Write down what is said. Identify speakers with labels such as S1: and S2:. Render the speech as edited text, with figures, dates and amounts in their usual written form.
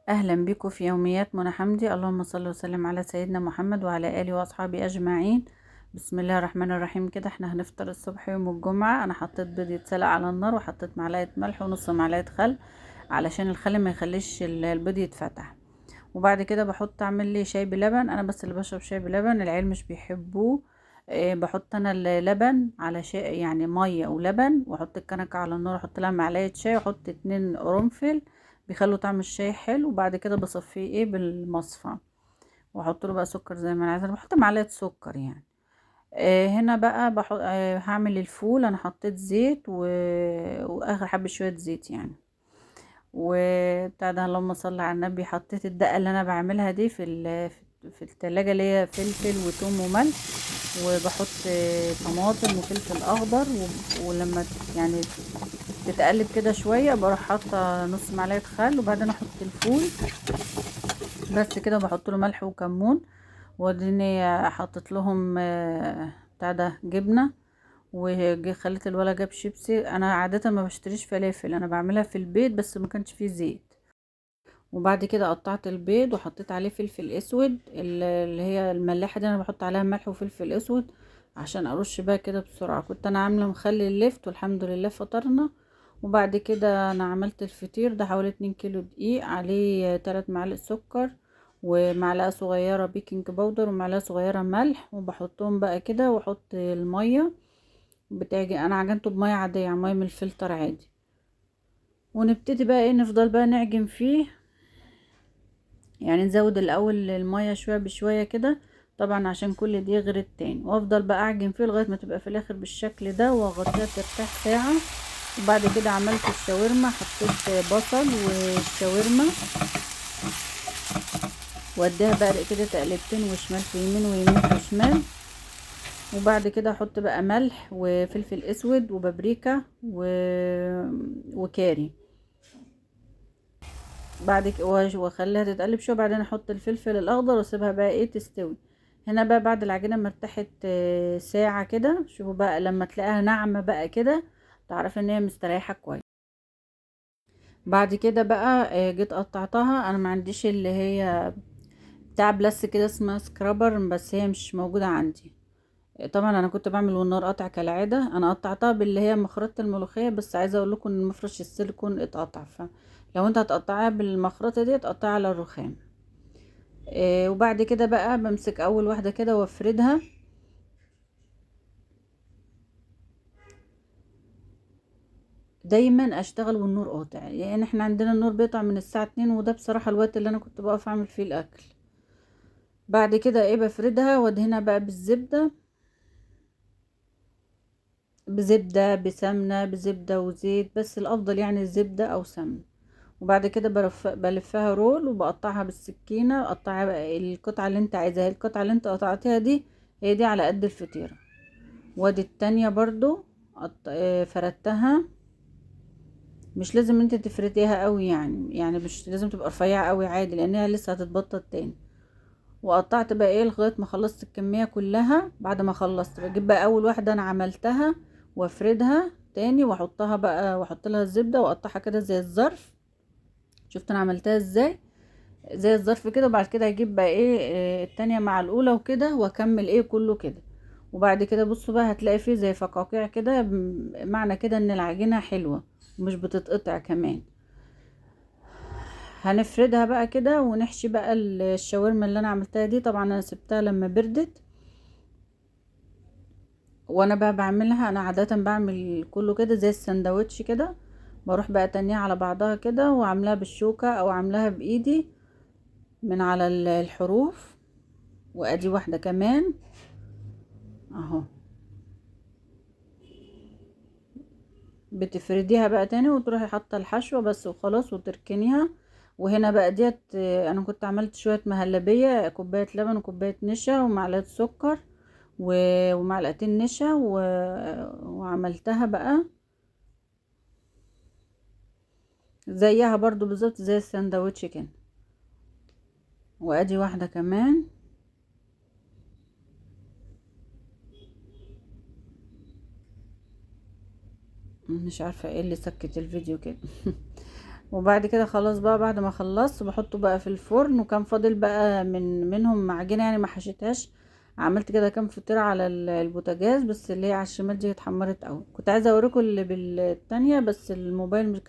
S1: اهلا بكم في يوميات منى حمدي. اللهم صل وسلم على سيدنا محمد وعلى اله واصحابه اجمعين. بسم الله الرحمن الرحيم. كده احنا هنفطر الصبح يوم الجمعه. انا حطيت بيض يتسلق على النار وحطيت معلقه ملح ونص معلقه خل علشان الخل ما يخليش البيض يتفتح. وبعد كده بحط اعمل لي شاي بلبن. انا بس اللي بشرب شاي بلبن، العيال مش بيحبوه. بحط انا اللبن على شاي، يعني ميه ولبن، واحط الكنكه على النار، احط لها معلقه شاي واحط 2 قرنفل بيخلوا طعم الشاي حلو. وبعد كده بصفيه بالمصفى واحط له بقى سكر زي ما انا عايزه. انا بحط معلقه سكر يعني. هنا بقى بحط هعمل الفول. انا حطيت زيت واخر حبه شويه زيت يعني. وبتاع ده، اللهم صل على النبي، حطيت الدقه اللي انا بعملها دي في التلاجة، اللي هي فلفل وثوم وملح. وبحط طماطم وفلفل اخضر ولما يعني تتقلب كده شويه بروح حاطه نص معلقه خل، وبعدين احط الفول بس كده. بحط له ملح وكمون. واديني حطيت لهم بتاع ده جبنه. وخليت الولا جاب شيبسي. انا عاده ما بشتريش فلافل، انا بعملها في البيت بس ما كانش فيه زيت. وبعد كده قطعت البيض وحطيت عليه فلفل اسود، اللي هي الملاحه دي انا بحط عليها ملح وفلفل اسود عشان ارش بقى كده بسرعه. كنت انا عامله مخلي اللفت والحمد لله فطرنا. وبعد كده انا عملت الفطير ده حوالي 2 كيلو دقيق، عليه 3 معالق سكر ومعلقه صغيره بيكنج باودر ومعلقه صغيره ملح. وبحطهم بقى كده واحط الميه بتاعي. انا عجنته بميه عاديه، يعني ميه من الفلتر عادي. ونبتدي بقى ايه، نفضل بقى نعجن فيه. يعني نزود الاول المية شوية بشوية كده طبعا عشان كل دي غير التاني. وافضل بقى اعجن فيه لغاية ما تبقى في الاخر بالشكل ده، واغطيها ترتاح ساعة. وبعد كده عملت الشاورما، حطيت بصل والشاورما واديها بقى كده تقلبتين وشمال في يمين ويمين في شمال. وبعد كده احط بقى ملح وفلفل اسود وبابريكا وكاري. بعد كده واخليها تتقلب شويه، بعدين احط الفلفل الاخضر واسيبها بقى ايه تستوي. هنا بقى بعد العجينه ما ارتاحت ساعه كده، شوفوا بقى لما تلاقيها ناعمه بقى كده تعرف ان هي مستريحه كويس. بعد كده بقى جيت قطعتها. انا ما عنديش اللي هي بتاع بلاستيك كده اسمها سكرابر، بس هي مش موجوده عندي. طبعا انا كنت بعمل والنار قطع كالعاده. انا قطعتها باللي هي مخرطه الملوخيه، بس عايزه اقول لكم ان مفرش السيليكون اتقطع، فلو انت هتقطعها بالمخرطه دي تقطعها على الرخام. وبعد كده بقى بمسك اول واحده كده وافردها. دايما اشتغل والنور قاطع، يعني احنا عندنا النور بيقطع من الساعه 2، وده بصراحه الوقت اللي انا كنت بقف اعمل فيه الاكل. بعد كده ايه بفردها وادهنها بقى بالزبده، بزبده بسمنه بزبده وزيت، بس الافضل يعني الزبده او سمنه. وبعد كده بلفها رول وبقطعها بالسكينه. قطعها بقى القطعه اللي انت عايزاها. القطعه اللي انت قطعتها دي هي دي على قد الفطيره. وادي التانية برضو فردتها. مش لازم انت تفرديها قوي، يعني مش لازم تبقى رفيعه قوي، عادي لانها لسه هتتبطط تاني. وقطعت بقى ايه لغايه ما خلصت الكميه كلها. بعد ما خلصت بجيب بقى اول واحده انا عملتها وافردها تاني واحطها بقى واحط لها الزبده واقطعها كده زي الظرف. شفت انا عملتها ازاي؟ زي الظرف كده. وبعد كده هجيب بقى ايه التانية مع الاولى وكده واكمل ايه كله كده. وبعد كده بصوا بقى هتلاقي فيه زي فقاقيع كده، معنى كده ان العجينة حلوة ومش بتتقطع كمان. هنفردها بقى كده ونحشي بقى الشاورما اللي انا عملتها دي. طبعا انا سبتها لما بردت. وانا بقى بعملها، انا عادة بعمل كله كده زي السندوتش كده. بروح بقى تانية على بعضها كده وعاملاها بالشوكة او عاملاها بايدي من على الحروف. وادي واحدة كمان اهو. بتفرديها بقى تاني وتروحي حاطه الحشوه بس وخلاص وتركنيها. وهنا بقى ديت انا كنت عملت شويه مهلبيه، كوبايه لبن وكوبايه نشا ومعلقه سكر ومعلقتين نشا وعملتها بقى زيها برضو بالظبط زي الساندوتش كده. وادي واحده كمان. مش عارفه ايه اللي سكت الفيديو كده. وبعد كده خلاص بقى، بعد ما خلصت بحطه بقى في الفرن. وكان فاضل بقى منهم عجينه يعني ما حشيتهاش. عملت كده كام فطيره على البوتاجاز، بس اللي هي على الشمال دي اتحمرت قوي. كنت عايزه اوريكم اللي بالتانية بس الموبايل مش